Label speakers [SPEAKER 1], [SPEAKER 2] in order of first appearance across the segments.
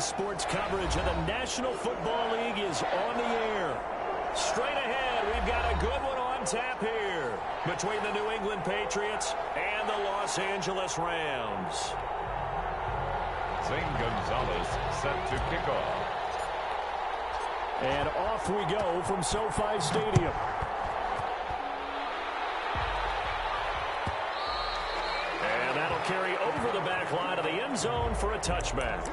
[SPEAKER 1] Daily sports coverage of the National Football League is on the air. Straight ahead, we've got a good one on tap here between the New England Patriots and the Los Angeles Rams.
[SPEAKER 2] Zane Gonzalez set to kick off.
[SPEAKER 1] And off we go from SoFi Stadium. And that'll carry over the back line of the end zone for a touchback.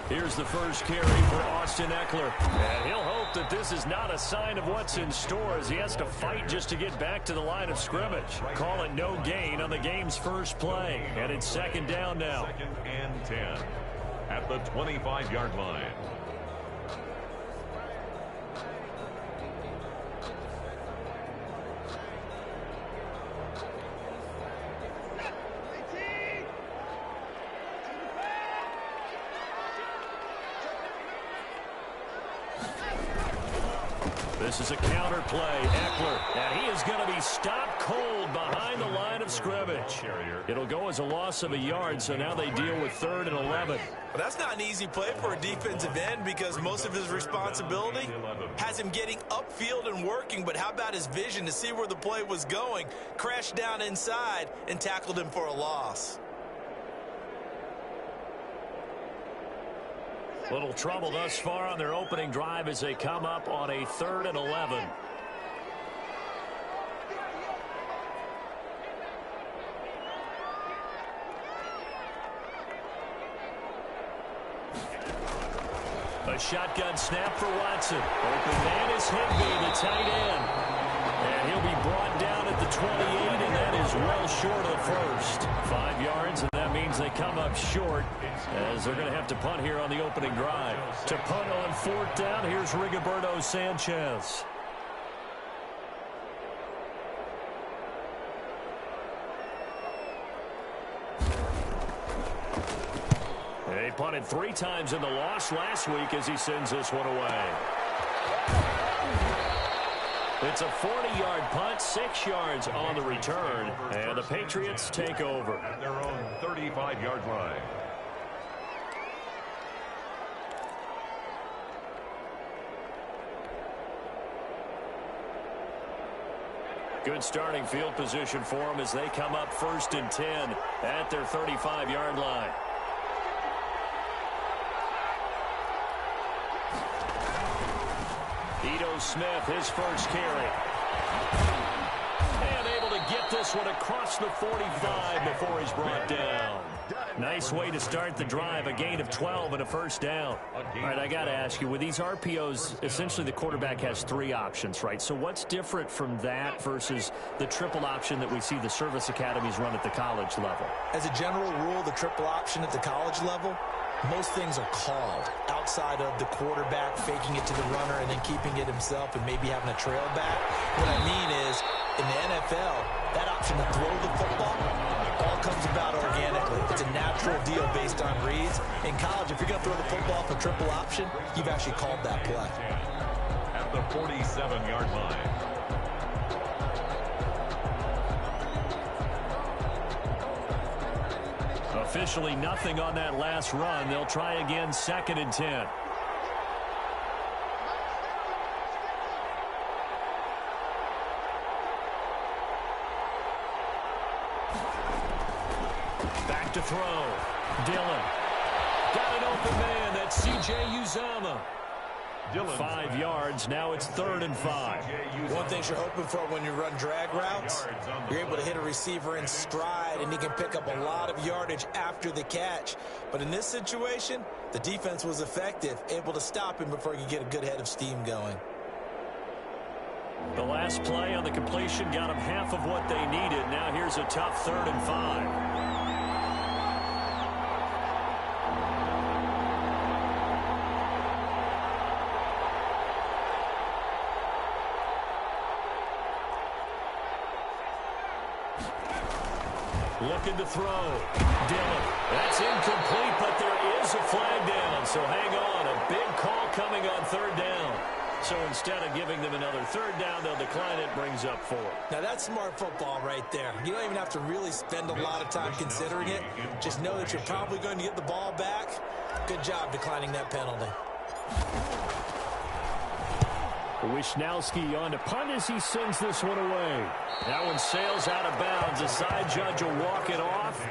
[SPEAKER 1] Here's the first carry for Austin Eckler. And he'll hope that this is not a sign of what's in store as he has to fight just to get back to the line of scrimmage. Call it no gain on the game's first play. And it's second down now.
[SPEAKER 2] 2nd and 10 at the 25-yard line.
[SPEAKER 1] This is a counter play. Eckler, and he is going to be stopped cold behind the line of scrimmage. It'll go as a loss of a yard, so now they deal with 3rd and 11.
[SPEAKER 3] Well, that's not an easy play for a defensive end because most of his responsibility has him getting upfield and working, but how about his vision to see where the play was going, crashed down inside, and tackled him for a loss.
[SPEAKER 1] Little trouble thus far on their opening drive as they come up on a 3rd and 11. A shotgun snap for Watson. Open man is Higbee, the tight end. And he'll be brought down at the 28, and that is well short of the first. 5 yards, and that means they come up short as they're going to have to punt here on the opening drive. To punt on 4th down, here's Rigoberto Sanchez. He punted 3 times in the loss last week as he sends this one away. It's a 40-yard punt, 6 yards on the return, and the Patriots take over.
[SPEAKER 2] At their own 35-yard line.
[SPEAKER 1] Good starting field position for them as they come up 1st and 10 at their 35-yard line. Ito Smith, his first carry. And able to get this one across the 45 before he's brought down. Nice way to start the drive, a gain of 12 and a first down. All right, I got to ask you, with these RPOs, essentially the quarterback has 3 options, right? So what's different from that versus the triple option that we see the service academies run at the college level?
[SPEAKER 3] As a general rule, the triple option at the college level, most things are called outside of the quarterback faking it to the runner and then keeping it himself and maybe having a trail back. What I mean is, in the NFL, that option to throw the football all comes about organically. It's a natural deal based on reads. In college, if you're going to throw the football for triple option, you've actually called that play.
[SPEAKER 2] At the 47-yard line.
[SPEAKER 1] Officially nothing on that last run. They'll try again 2nd and 10. Back to throw. Dillon. Got an open man. That's C.J. Uzomah. 5 yards. Now it's 3rd and 5.
[SPEAKER 3] One thing you're hoping for when you run drag routes, you're able to hit a receiver in stride, and he can pick up a lot of yardage after the catch. But in this situation, the defense was effective, able to stop him before he could get a good head of steam going.
[SPEAKER 1] The last play on the completion got them half of what they needed. Now here's a tough 3rd and 5. Looking to throw. Dilla. That's incomplete, but there is a flag down. So hang on. A big call coming on 3rd down. So instead of giving them another 3rd down, they'll decline it, brings up 4.
[SPEAKER 3] Now that's smart football right there. You don't even have to really spend a lot of time considering it. Just know that you're probably going to get the ball back. Good job declining that penalty.
[SPEAKER 1] Wisnowski on to punt as he sends this one away. That one sails out of bounds. The side judge will walk it off.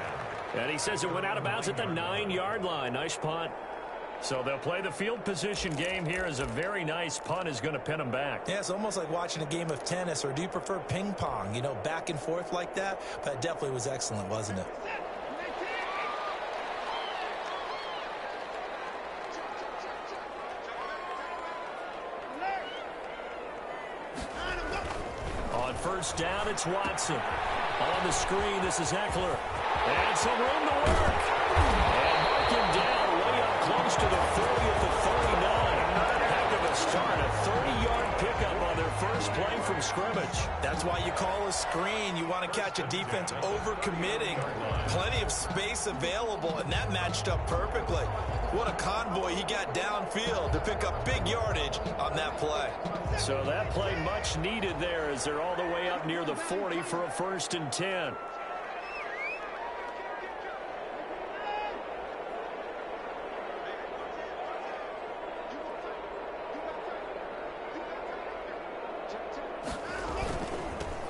[SPEAKER 1] And he says it went out of bounds at the 9-yard line. Nice punt. So they'll play the field position game here as a very nice punt is going to pin them back.
[SPEAKER 3] Yeah, it's almost like watching a game of tennis, or do you prefer ping pong? You know, back and forth like that? But it definitely was excellent, wasn't it?
[SPEAKER 1] On 1st down, it's Watson. On the screen, this is Eckler. And some room to work. And mark him down way up close to the 40 at the 39. Heck of a start. A 30-yard pickup on their first play from scrimmage.
[SPEAKER 3] That's why you call a screen. You want to catch a defense over-committing. Plenty of space available, and that matched up perfectly. What a convoy he got downfield to pick up big yardage on that play.
[SPEAKER 1] So that play much needed there as they're all the way up near the 40 for a 1st and 10.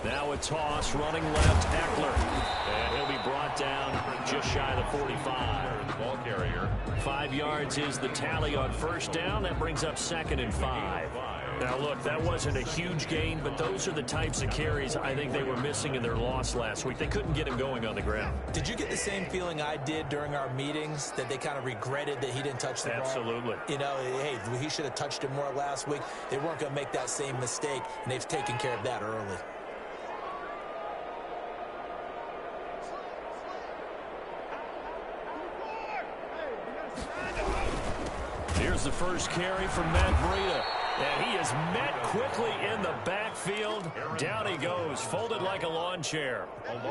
[SPEAKER 1] Now a toss, running left, Eckler. And he'll be brought down just shy of the 45.
[SPEAKER 2] Ball carrier.
[SPEAKER 1] 5 yards is the tally on 1st down. That brings up 2nd and 5. Now, look, that wasn't a huge gain, but those are the types of carries I think they were missing in their loss last week. They couldn't get him going on the ground.
[SPEAKER 3] Did you get the same feeling I did during our meetings, that they kind of regretted that he didn't touch the ball?
[SPEAKER 1] Absolutely.
[SPEAKER 3] You know, hey, he should have touched it more last week. They weren't going to make that same mistake, and they've taken care of that early.
[SPEAKER 1] Here's the first carry from Matt Breida. And he is met quickly in the backfield. Down he goes, folded like a lawn chair.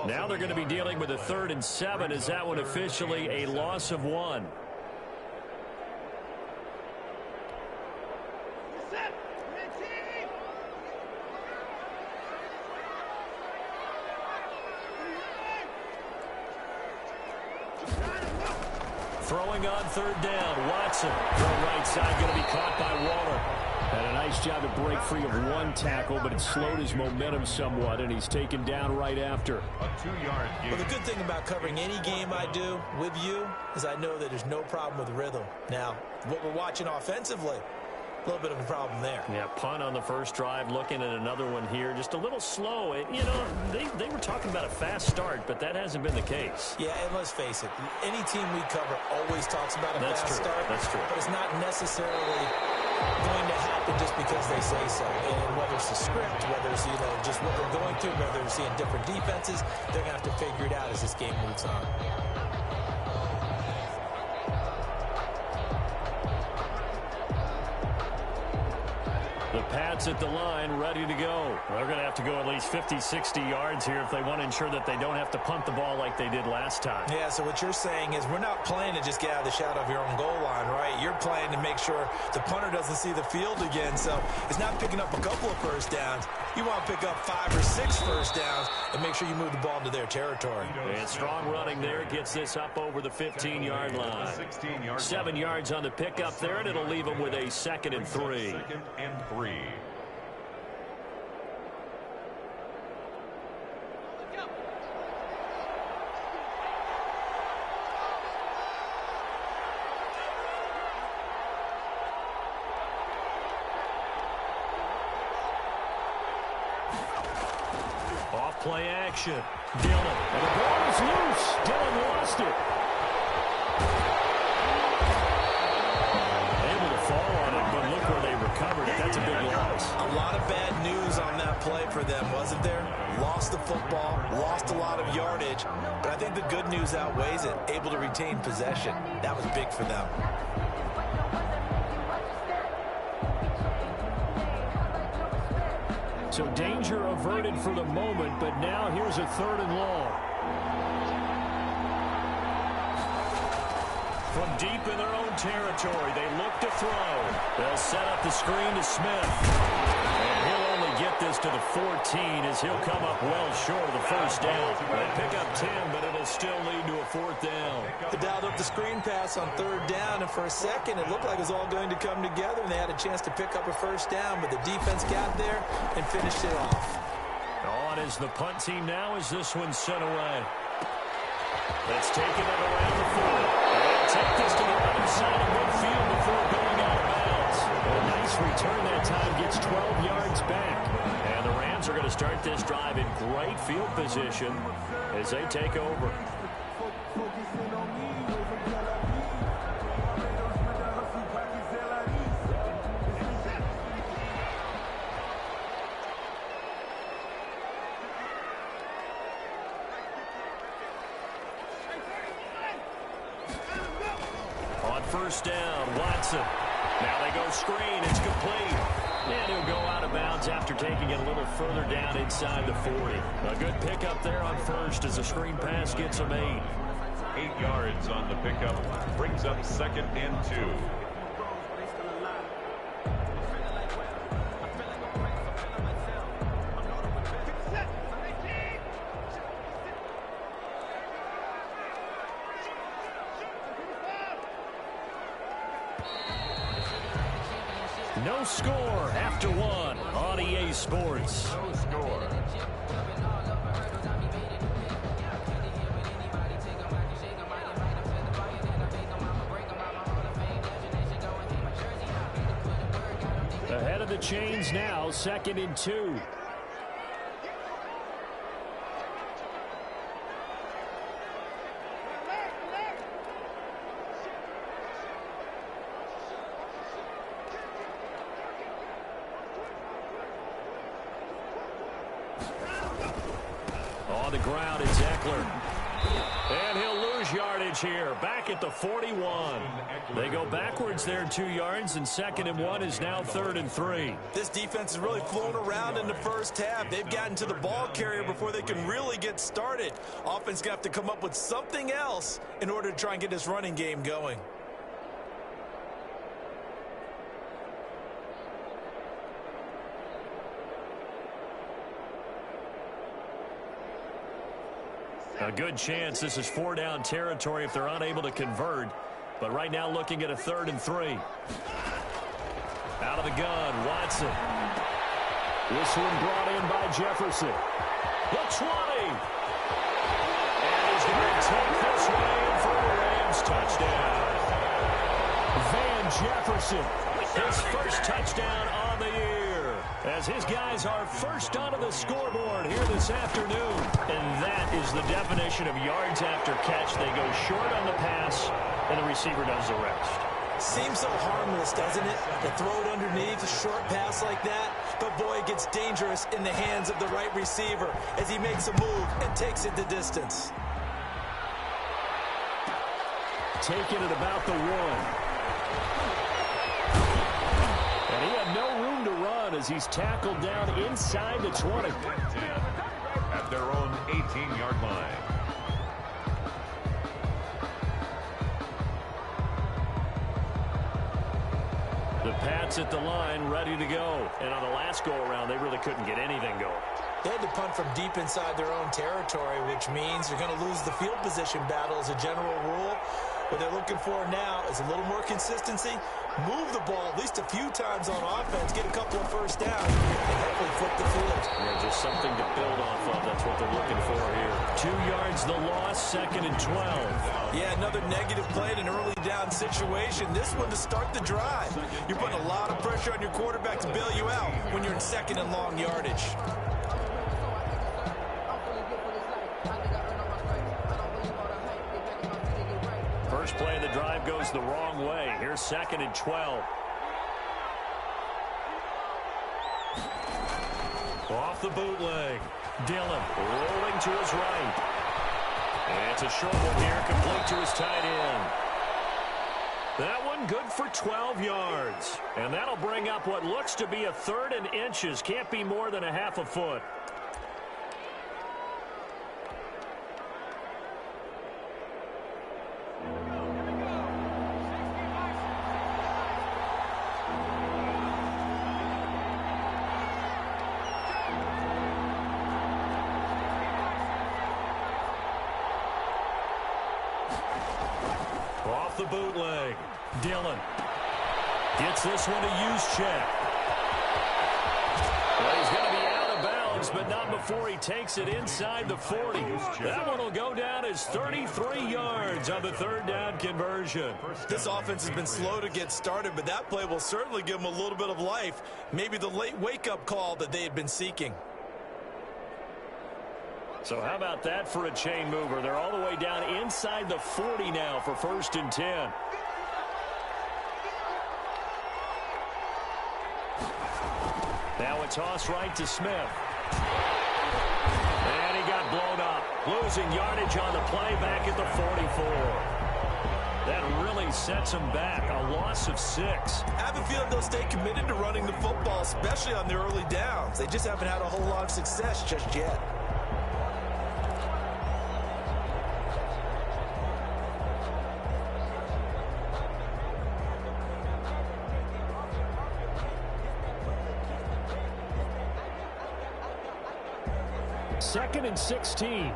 [SPEAKER 1] Now they're going to be dealing with a 3rd and 7. Is that one officially a loss of 1? Throwing on 3rd down, Watson. From right side, going to be caught by Waller. And a nice job to break free of one tackle, but it slowed his momentum somewhat, and he's taken down right after.
[SPEAKER 2] A 2-yard gain.
[SPEAKER 3] Well, the good thing about covering any game I do with you is I know that there's no problem with rhythm. Now, what we're watching offensively, a little bit of a problem there.
[SPEAKER 1] Yeah, punt on the first drive, looking at another one here. Just a little slow. You know, they were talking about a fast start, but that hasn't been the case.
[SPEAKER 3] Yeah, and let's face it, any team we cover always talks about a fast start.
[SPEAKER 1] That's true.
[SPEAKER 3] But it's not necessarily going to happen just because they say so. And whether it's the script, whether it's, you know, just what they're going through, whether they're seeing different defenses, they're going to have to figure it out as this game moves on.
[SPEAKER 1] The Pats at the line, ready to go. They're going to have to go at least 50, 60 yards here if they want to ensure that they don't have to punt the ball like they did last time.
[SPEAKER 3] Yeah, so what you're saying is we're not playing to just get out of the shadow of your own goal line, right? You're playing to make sure the punter doesn't see the field again. So it's not picking up a couple of first downs. You want to pick up 5 or 6 first downs and make sure you move the ball into their territory.
[SPEAKER 1] And strong running there gets this up over the 15-yard line. 7 yards on the pickup there, and it'll leave them with a 2nd and 3.
[SPEAKER 2] 2nd and 3.
[SPEAKER 1] play action. Dilla. And the ball is loose. Dillon lost it. Able to fall on it, but look where they recovered it. That's a big loss.
[SPEAKER 3] A lot of bad news on that play for them, wasn't there? Lost the football, lost a lot of yardage, but I think the good news outweighs it. Able to retain possession. That was big for them.
[SPEAKER 1] So danger averted for the moment, but now here's a 3rd and long. From deep in their own territory, they look to throw. They'll set up the screen to Smith. And he'll only get this to the 14 as he'll come up well short of the first down. They pick up 10, but it'll still lead to a 4th down.
[SPEAKER 3] They dialed up the screen pass on 3rd down, and for a second it looked like it was all going to come together, and they had a chance to pick up a first down, but the defense got there and finished it off.
[SPEAKER 1] On is the punt team now as this one's sent away. That's taking it around the 40. They'll take this to the other side of midfield before going out of bounds. A nice return that time, gets 12 yards back. And the Rams are going to start this drive in great field position as they take over. First down, Watson. Now they go screen. It's complete. And he'll go out of bounds after taking it a little further down inside the 40. A good pickup there on first as the screen pass gets him 8.
[SPEAKER 2] 8 yards on the pickup. Brings up 2nd and 2.
[SPEAKER 1] No score after 1 on EA Sports.
[SPEAKER 2] No score.
[SPEAKER 1] Ahead of the chains now, 2nd and 2. On the ground is Eckler. And he'll lose yardage here. Back at the 41. They go backwards there 2 yards, and 2nd and 1 is now 3rd and 3.
[SPEAKER 3] This defense has really flown around in the first half. They've gotten to the ball carrier before they can really get started. Offense going to have to come up with something else in order to try and get this running game going.
[SPEAKER 1] A good chance this is 4-down territory if they're unable to convert. But right now looking at a 3rd and 3. Out of the gun, Watson. This one brought in by Jefferson. The 20. And he's going to take this one in for the Rams touchdown. Van Jefferson, his first touchdown on the year. As his guys are first onto the scoreboard here this afternoon. And that is the definition of yards after catch. They go short on the pass, and the receiver does the rest.
[SPEAKER 3] Seems so harmless, doesn't it? To throw it underneath, a short pass like that. But, boy, it gets dangerous in the hands of the right receiver as he makes a move and takes it the distance.
[SPEAKER 1] Taking it about the 1. And he had no room to run as he's tackled down inside the 20.
[SPEAKER 2] At their own 18-yard line.
[SPEAKER 1] The Pats at the line, ready to go. And on the last go-around, they really couldn't get anything going.
[SPEAKER 3] They had to punt from deep inside their own territory, which means they're going to lose the field position battle as a general rule. What they're looking for now is a little more consistency, move the ball at least a few times on offense, get a couple of first downs, and hopefully flip the field.
[SPEAKER 1] Yeah, just something to build off of. That's what they're looking for here. 2 yards the loss, 2nd and 12.
[SPEAKER 3] Yeah, another negative play in an early down situation. This one to start the drive. You're putting a lot of pressure on your quarterback to bail you out when you're in 2nd and long yardage.
[SPEAKER 1] First play of the drive goes the wrong way. Here's 2nd and 12. Off the bootleg. Dillon rolling to his right. And it's a short one here, complete to his tight end. That one good for 12 yards. And that'll bring up what looks to be a 3rd and inches. Can't be more than a half a foot. Off the bootleg. Dillon gets this one to use check. Well, he's going to be out of bounds, but not before he takes it inside the 40. That one will go down as 33 yards on the 3rd down conversion.
[SPEAKER 3] This offense has been slow to get started, but that play will certainly give them a little bit of life. Maybe the late wake-up call that they had been seeking.
[SPEAKER 1] So how about that for a chain mover? They're all the way down inside the 40 now for 1st and 10. Now a toss right to Smith. And he got blown up. Losing yardage on the play back at the 44. That really sets him back. A loss of 6.
[SPEAKER 3] I have a feeling they'll stay committed to running the football, especially on the early downs. They just haven't had a whole lot of success just yet.
[SPEAKER 1] Second and 16.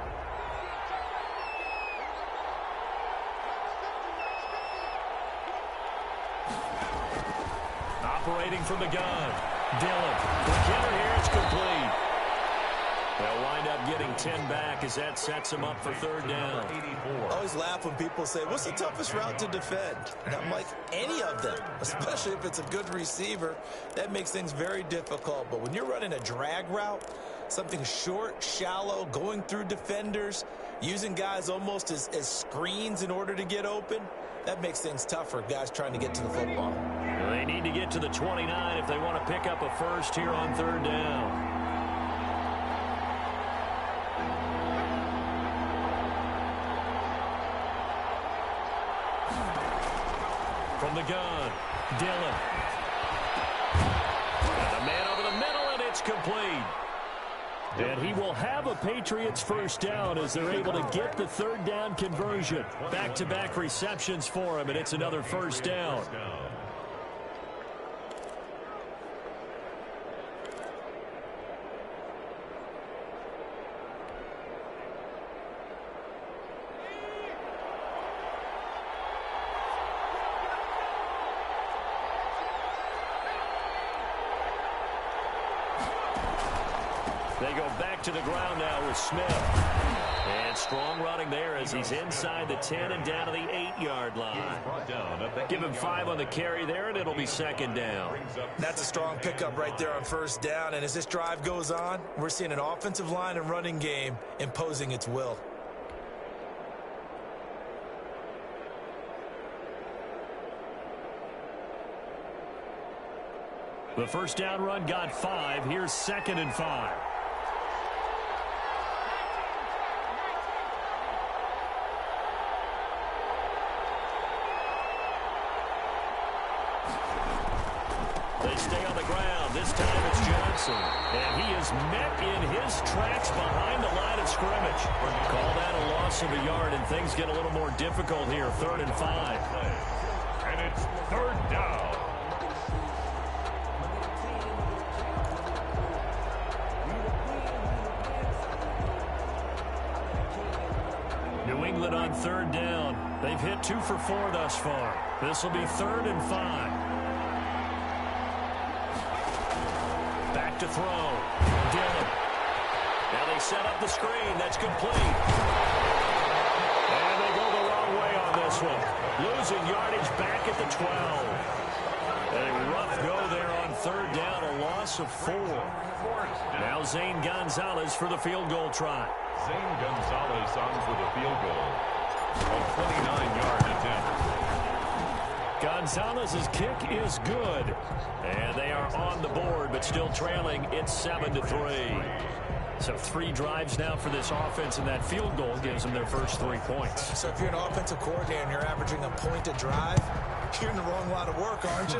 [SPEAKER 1] Operating from the gun. Dillon. The counter here is complete. They'll wind up getting 10 back as that sets them up for 3rd down.
[SPEAKER 3] I always laugh when people say, what's the toughest route to defend? And I'm like, any of them, especially if it's a good receiver. That makes things very difficult. But when you're running a drag route, something short, shallow, going through defenders, using guys almost as screens in order to get open, that makes things tougher, guys trying to get to the football.
[SPEAKER 1] They need to get to the 29 if they want to pick up a first here on 3rd down. From the gun, Dillon. And a man over the middle, and it's complete. And he will have a Patriots first down as they're able to get the 3rd down conversion. Back-to-back receptions for him, and it's another first down. They go back to the ground now with Smith. And strong running there as he's inside the 10 and down to the 8-yard line. Give him 5 on the carry there, and it'll be 2nd down.
[SPEAKER 3] That's a strong pickup right there on 1st down. And as this drive goes on, we're seeing an offensive line and running game imposing its will.
[SPEAKER 1] The first down run got 5. Here's 2nd and 5. They stay on the ground. This time it's Johnson. And he is met in his tracks behind the line of scrimmage. Call that a loss of a yard, and things get a little more difficult here. 3rd and 5.
[SPEAKER 2] And it's 3rd down.
[SPEAKER 1] New England on 3rd down. They've hit 2 for 4 thus far. This will be 3rd and 5. Back to throw. Dillon. Now they set up the screen. That's complete. And they go the wrong way on this one. Losing yardage back at the 12. A rough go there on 3rd down. A loss of 4. Now Zane Gonzalez for the field goal try.
[SPEAKER 2] Zane Gonzalez on for the field goal. A 29-yard attempt.
[SPEAKER 1] Gonzalez's kick is good. And they are on the board, but still trailing. It's 7-3. So 3 drives now for this offense, and that field goal gives them their first 3 points.
[SPEAKER 3] So if you're an offensive coordinator and you're averaging a point a drive, you're in the wrong line of work, aren't you?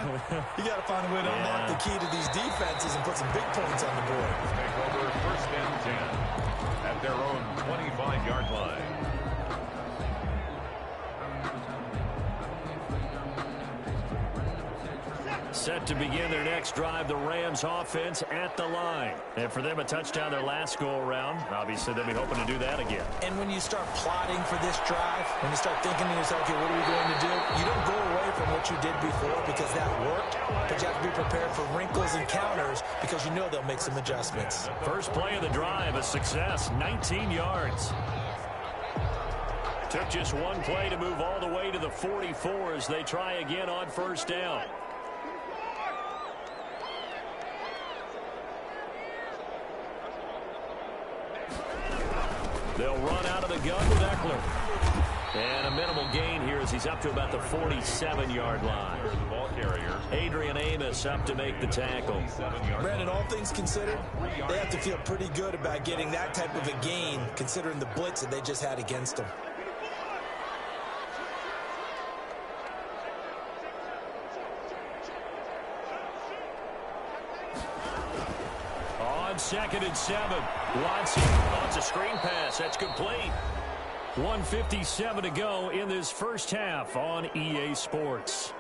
[SPEAKER 3] You got to find a way to unlock the key to these defenses and put some big points on the board.
[SPEAKER 2] Take over first and 10 at their own 25-yard line.
[SPEAKER 1] Set to begin their next drive, the Rams offense at the line. And for them, a touchdown their last go-around. Obviously, they'll be hoping to do that again.
[SPEAKER 3] And when you start plotting for this drive, when you start thinking to yourself, okay, what are we going to do? You don't go away from what you did before because that worked, but you have to be prepared for wrinkles and counters because you know they'll make some adjustments.
[SPEAKER 1] First play of the drive, a success, 19 yards. Took just one play to move all the way to the 44 as they try again on first down. They'll run out of the gun with Eckler. And a minimal gain here as he's up to about the 47-yard line.
[SPEAKER 2] Ball carrier.
[SPEAKER 1] Adrian Amos up to make the tackle.
[SPEAKER 3] Brandon, all things considered, they have to feel pretty good about getting that type of a gain considering the blitz that they just had against them.
[SPEAKER 1] On 2nd and 7. Watson wants a screen pass. That's complete. 1:57 to go in this first half on EA Sports.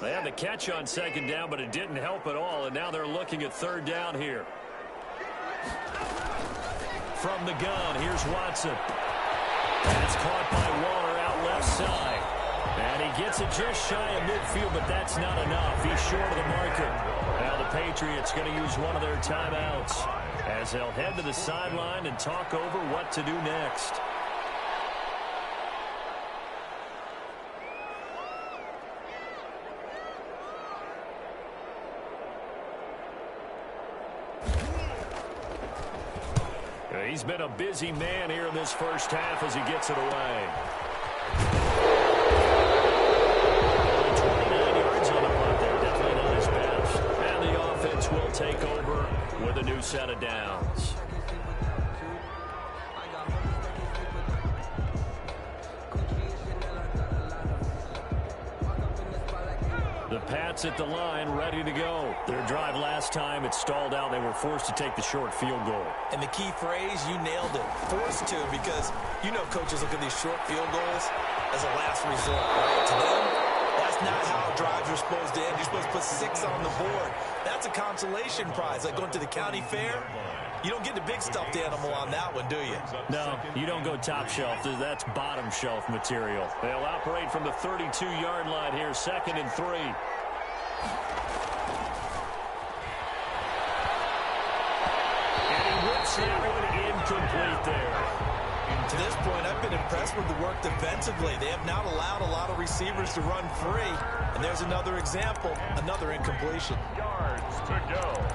[SPEAKER 1] They had the catch on 2nd down, but it didn't help at all, and now they're looking at 3rd down here. From the gun, here's Watson. And it's caught by Waller out left side. And he gets it just shy of midfield, but that's not enough. He's short of the marker. Now the Patriots going to use one of their timeouts as they'll head to the sideline and talk over what to do next. He's been a busy man here in this first half as he gets it away. 29 yards on the punt there. Definitely not his best. And the offense will take over with a new set of downs. The Pats at the line, ready to go. Their drive last time, it stalled out. They were forced to take the short field goal.
[SPEAKER 3] And the key phrase, you nailed it. Forced to, because you know coaches look at these short field goals as a last resort, right? To them, that's not how drives are supposed to end. You're supposed to put 6 on the board. That's a consolation prize, like going to the county fair. You don't get the big stuffed animal on that one, do you?
[SPEAKER 1] No, you don't go top shelf. That's bottom shelf material. They'll operate from the 32-yard line here, 2nd and 3. And he whips that one incomplete there.
[SPEAKER 3] To this point, I've been impressed with the work defensively. They have not allowed a lot of receivers to run free. And there's another example, another incompletion.
[SPEAKER 2] Yards to go.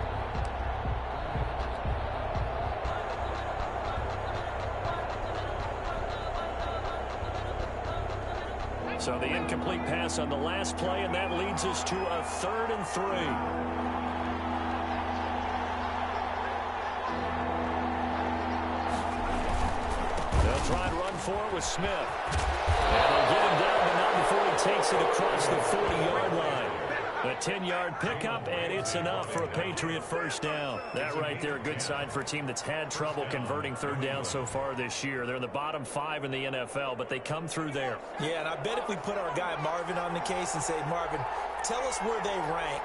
[SPEAKER 1] So the incomplete pass on the last play, and that leads us to a 3rd and 3. They'll try and run for it with Smith. And they'll get him down, but not before he takes it across the 40-yard line. A 10-yard pickup, and it's enough for a Patriot first down. That right there, a good sign for a team that's had trouble converting 3rd down so far this year. They're in the bottom 5 in the NFL, but they come through there.
[SPEAKER 3] Yeah, and I bet if we put our guy Marvin on the case and say, Marvin, tell us where they rank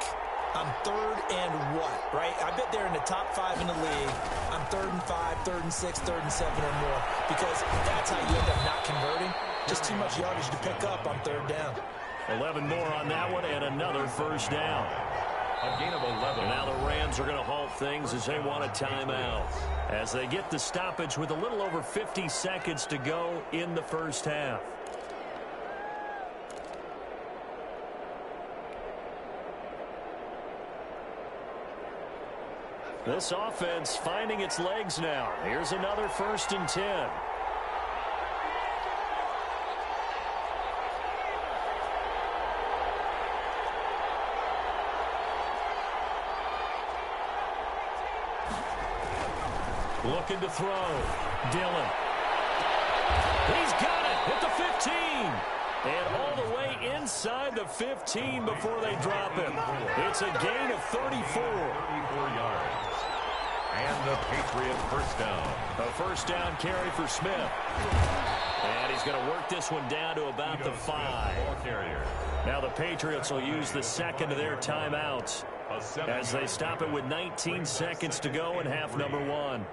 [SPEAKER 3] on 3rd and what, right? I bet they're in the top 5 in the league on 3rd and 5, 3rd and 6, 3rd and 7 or more, because that's how you end up not converting. Just too much yardage to pick up on 3rd down.
[SPEAKER 1] 11 more on that one, and another first down.
[SPEAKER 2] A gain of 11.
[SPEAKER 1] And now the Rams are going to halt things as they want a timeout, as they get the stoppage with a little over 50 seconds to go in the first half. This offense finding its legs now. Here's another 1st and 10. Looking to throw. Dillon. He's got it at the 15. And all the way inside the 15 before they drop him. It's a gain of 34.
[SPEAKER 2] 34 yards. And the Patriots first down.
[SPEAKER 1] A first down carry for Smith. And he's going to work this one down to about the 5. Now the Patriots will use the second of their timeouts as they stop it with 19 seconds to go in half number 1.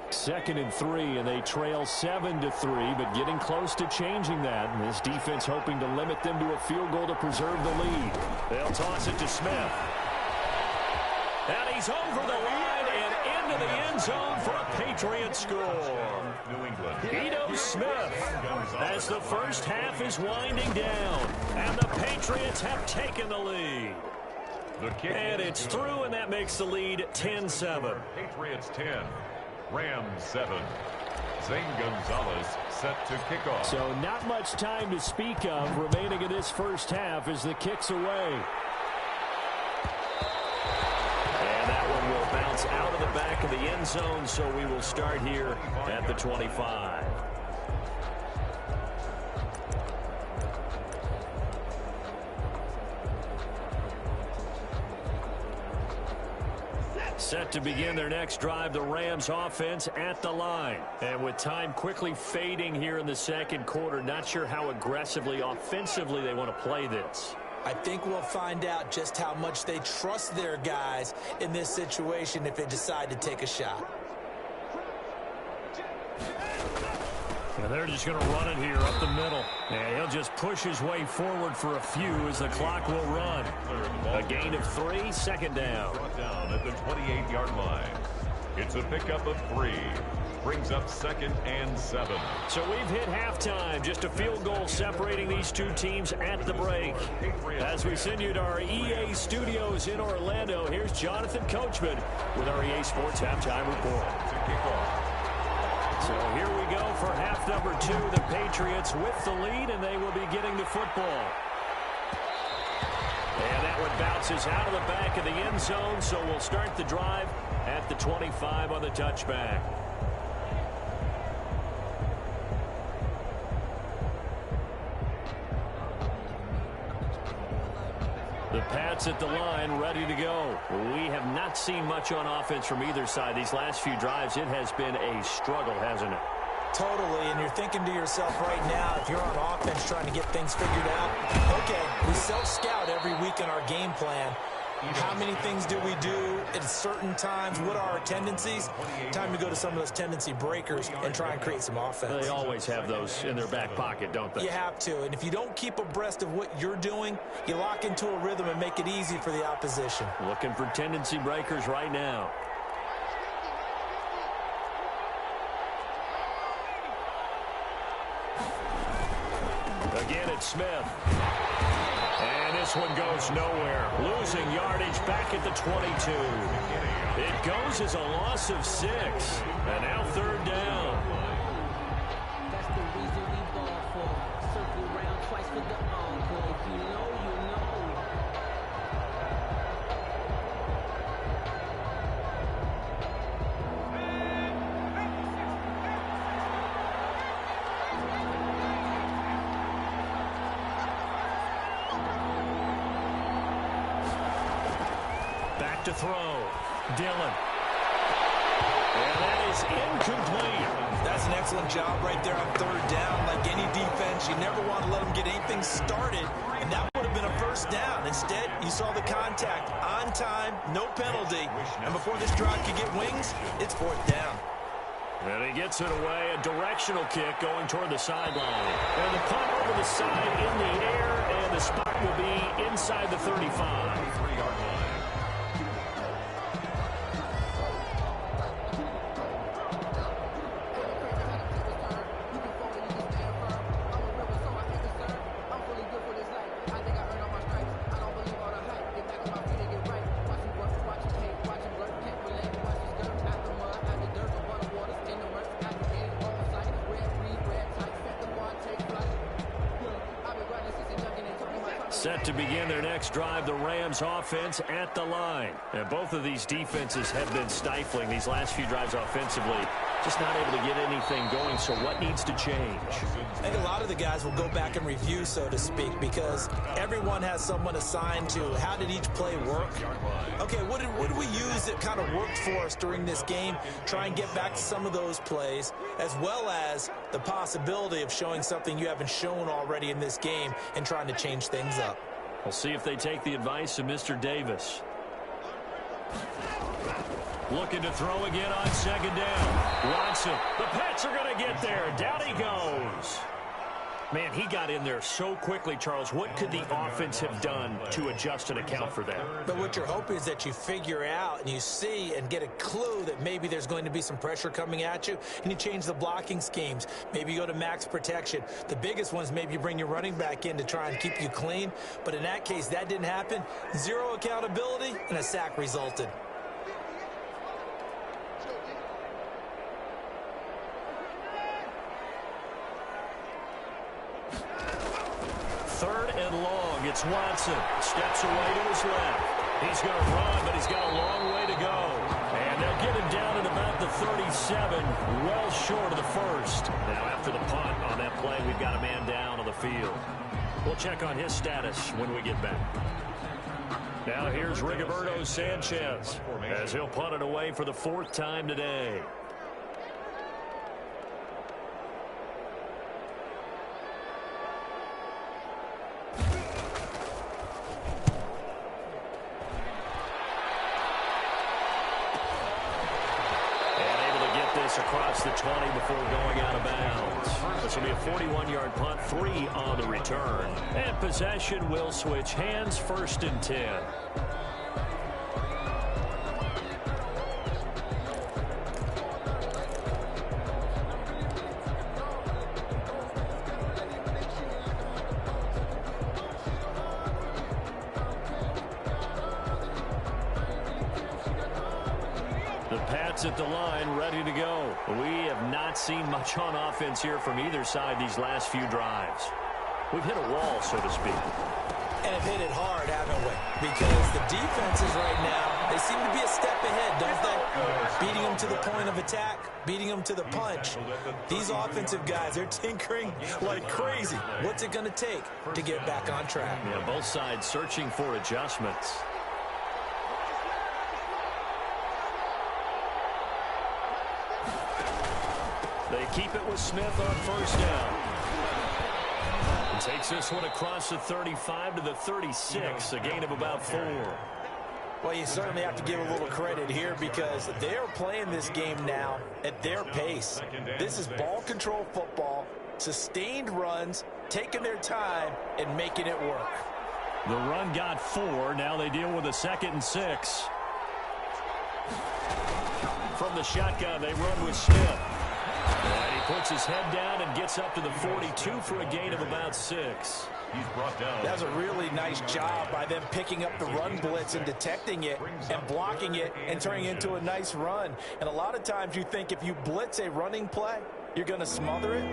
[SPEAKER 1] Second and 3, and they trail 7-3, but getting close to changing that. And this defense hoping to limit them to a field goal to preserve the lead. They'll toss it to Smith. And he's over the line and into the end zone for a Patriot score.
[SPEAKER 2] New England.
[SPEAKER 1] Ito Smith, as the first half is winding down, and the Patriots have taken the lead. And it's through, and that makes the lead 10-7.
[SPEAKER 2] Patriots 10. Rams 7. Zane Gonzalez set to kick off.
[SPEAKER 1] So not much time to speak of remaining in this first half as the kick's away. And that one will bounce out of the back of the end zone, so we will start here at the 25. Set to begin their next drive, the Rams offense at the line. And with time quickly fading here in the second quarter, not sure how aggressively, offensively they want to play this.
[SPEAKER 3] I think we'll find out just how much they trust their guys in this situation if they decide to take a shot.
[SPEAKER 1] And they're just going to run it here up the middle. And he'll just push his way forward for a few as the clock will run. A gain of 3, second down.
[SPEAKER 2] Brought down at the 28-yard line. It's a pickup of 3. Brings up 2nd and 7.
[SPEAKER 1] So we've hit halftime. Just a field goal separating these two teams at the break. As we send you to our EA studios in Orlando, here's Jonathan Coachman with our EA Sports Halftime Report.
[SPEAKER 2] To kick off.
[SPEAKER 1] So here we go for half number 2. The Patriots with the lead, and they will be getting the football. And that one bounces out of the back of the end zone, so we'll start the drive at the 25 on the touchback. The Pats at the line, ready to go. We have not seen much on offense from either side. These last few drives, it has been a struggle, hasn't it?
[SPEAKER 3] Totally, and you're thinking to yourself right now, if you're on offense trying to get things figured out, okay, we self-scout every week in our game plan. How many things do we do at certain times? What are our tendencies? Time to go to some of those tendency breakers and try and create some offense.
[SPEAKER 1] They always have those in their back pocket, don't they?
[SPEAKER 3] You have to, and if you don't keep abreast of what you're doing, you lock into a rhythm and make it easy for the opposition.
[SPEAKER 1] Looking for tendency breakers right now. Again, it's Smith. And this one goes nowhere. Losing yardage back at the 22. It goes as a loss of 6. And now 3rd down.
[SPEAKER 4] That's the reason we ball for. Circle around twice for the encore. If you know, you know.
[SPEAKER 1] To throw. Dillon. And that is incomplete.
[SPEAKER 3] That's an excellent job right there on third down. Like any defense, you never want to let them get anything started, and that would have been a first down. Instead, you saw the contact on time, no penalty, and before this drive could get wings, it's fourth down.
[SPEAKER 1] And he gets it away, a directional kick going toward the sideline. And the punt over the side in the air, and the spot will be inside the 35.
[SPEAKER 2] 3-yard line.
[SPEAKER 1] Set to begin their next drive, the Rams offense at the line. And both of these defenses have been stifling these last few drives offensively. Just not able to get anything going, so what needs to change?
[SPEAKER 3] I think a lot of the guys will go back and review, so to speak, because everyone has someone assigned to how did each play work. Okay, what did we use that kind of worked for us during this game? Try and get back to some of those plays, as well as the possibility of showing something you haven't shown already in this game and trying to change things up.
[SPEAKER 1] We'll see if they take the advice of Mr. Davis. Looking to throw again on second down. Watson, the Pats are going to get there. Down he goes. Man, he got in there so quickly, Charles. What could the offense have done to adjust and account for that?
[SPEAKER 3] But what you're hoping is that you figure out and you see and get a clue that maybe there's going to be some pressure coming at you, and you change the blocking schemes. Maybe you go to max protection. The biggest ones, maybe you bring your running back in to try and keep you clean. But in that case, that didn't happen. Zero accountability, and a sack resulted.
[SPEAKER 1] Third and long. It's Watson. Steps away to his left. He's going to run, but he's got a long way to go. And they'll get him down at about the 37, well short of the first. Now after the punt on that play, we've got a man down on the field. We'll check on his status when we get back. Now here's Rigoberto Sanchez as he'll punt it away for the fourth time today. Across the 20 before going out of bounds. This will be a 41-yard punt, 3 on the return. And possession will switch hands, first and 10. At the line, ready to go. We have not seen much on offense here from either side these last few drives. We've hit a wall, so to speak.
[SPEAKER 3] And have hit it hard, haven't we? Because the defenses right now, they seem to be a step ahead, don't they? Beating them to the point of attack, beating them to the punch. These offensive guys, they're tinkering like crazy. What's it going to take to get back on track?
[SPEAKER 1] Yeah, both sides searching for adjustments. They keep it with Smith on first down. And takes this one across the 35 to the 36, a gain of about 4.
[SPEAKER 3] Well, you certainly have to give a little credit here because they're playing this game now at their pace. This is ball control football, sustained runs, taking their time, and making it work.
[SPEAKER 1] The run got 4. Now they deal with a 2nd and 6. From the shotgun, they run with Smith. And he puts his head down and gets up to the 42 for a gain of about 6.
[SPEAKER 2] He's brought down.
[SPEAKER 3] That was a really nice job by them picking up the run blitz and detecting it and blocking it and turning it into a nice run. And a lot of times you think if you blitz a running play, you're going to smother it.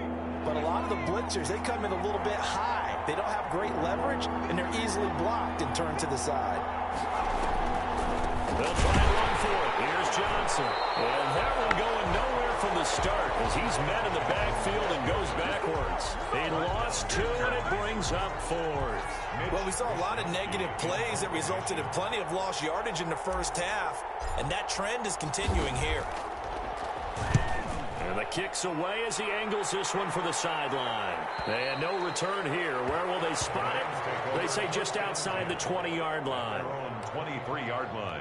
[SPEAKER 3] But a lot of the blitzers, they come in a little bit high. They don't have great leverage, and they're easily blocked and turned to the side.
[SPEAKER 1] They'll try and run for it. Here's Johnson. And that one going nowhere from the start as he's met in the backfield and goes backwards. He lost 2, and it brings up 4th.
[SPEAKER 3] Well, we saw a lot of negative plays that resulted in plenty of lost yardage in the first half, and that trend is continuing here.
[SPEAKER 1] And the kick's away as he angles this one for the sideline. And no return here. Where will they spot it? They say just outside the 20-yard line.
[SPEAKER 2] Their own 23-yard line.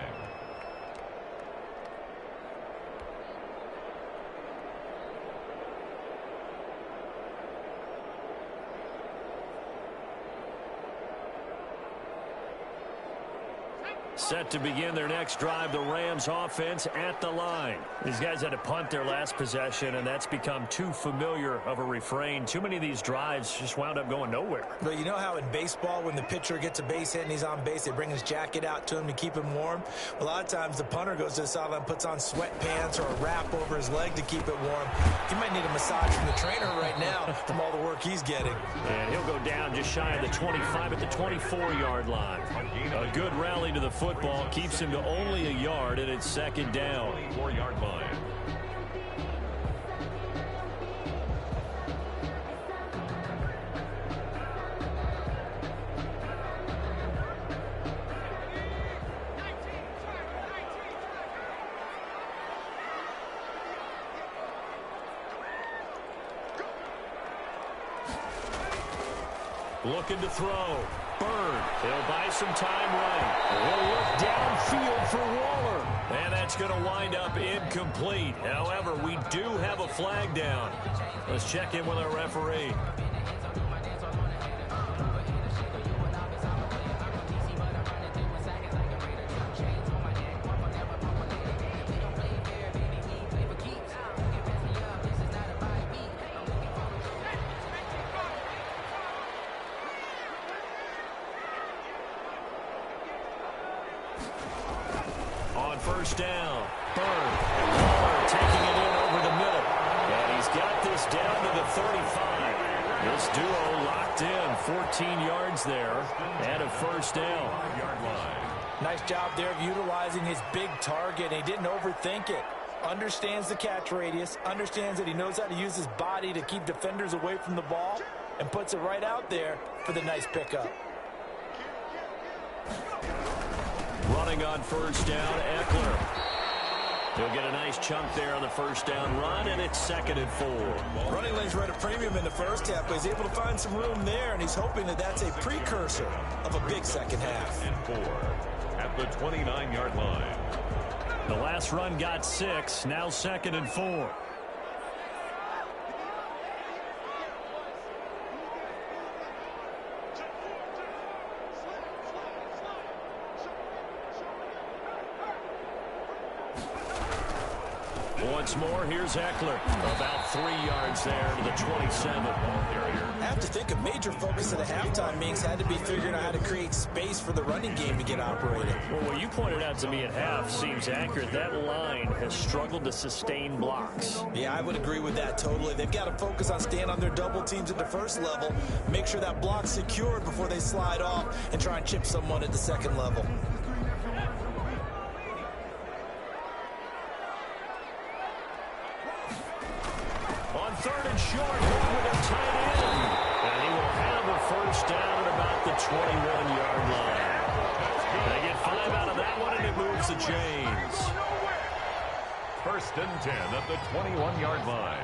[SPEAKER 1] Set to begin their next drive, the Rams offense at the line. These guys had to punt their last possession, and that's become too familiar of a refrain. Too many of these drives just wound up going nowhere.
[SPEAKER 3] But you know how in baseball, when the pitcher gets a base hit and he's on base, they bring his jacket out to him to keep him warm? A lot of times the punter goes to the sideline, puts on sweatpants or a wrap over his leg to keep it warm. He might need a massage from the trainer right now from all the work he's getting.
[SPEAKER 1] And he'll go down just shy of the 25 at the 24-yard line. A good rally to the football keeps him to only a yard, and it's second down.
[SPEAKER 2] 24-yard line.
[SPEAKER 1] Looking to throw. Bird. He'll buy some time right. He'll look downfield for Waller. And that's going to wind up incomplete. However, we do have a flag down. Let's check in with our referee. First down. Bird and Waller taking it in over the middle. And he's got this down to the 35. This duo locked in. 14 yards there and a first down.
[SPEAKER 2] Yard line.
[SPEAKER 3] Nice job there of utilizing his big target. He didn't overthink it. Understands the catch radius. Understands that he knows how to use his body to keep defenders away from the ball. And puts it right out there for the nice pickup.
[SPEAKER 1] Running on first down, Eckler. He'll get a nice chunk there on the first down run, and it's 2nd and 4.
[SPEAKER 3] Running lanes were at a premium in the first half, but he's able to find some room there, and he's hoping that that's a precursor of a big second half.
[SPEAKER 2] And 4 at the 29-yard line.
[SPEAKER 1] The last run got 6, now 2nd and 4. Once more, here's Eckler. About 3 yards there to the 27.
[SPEAKER 3] I have to think a major focus of the halftime meetings had to be figuring out how to create space for the running game to get operated.
[SPEAKER 1] Well, what you pointed out to me at half seems accurate. That line has struggled to sustain blocks.
[SPEAKER 3] Yeah, I would agree with that totally. They've got to focus on staying on their double teams at the first level, make sure that block's secured before they slide off and try and chip someone at the second level.
[SPEAKER 1] Third and short, with a tight end. And he will have a first down at about the 21-yard line. They get 5 out of that one, and it moves the chains.
[SPEAKER 2] 1st and 10 at the 21-yard line.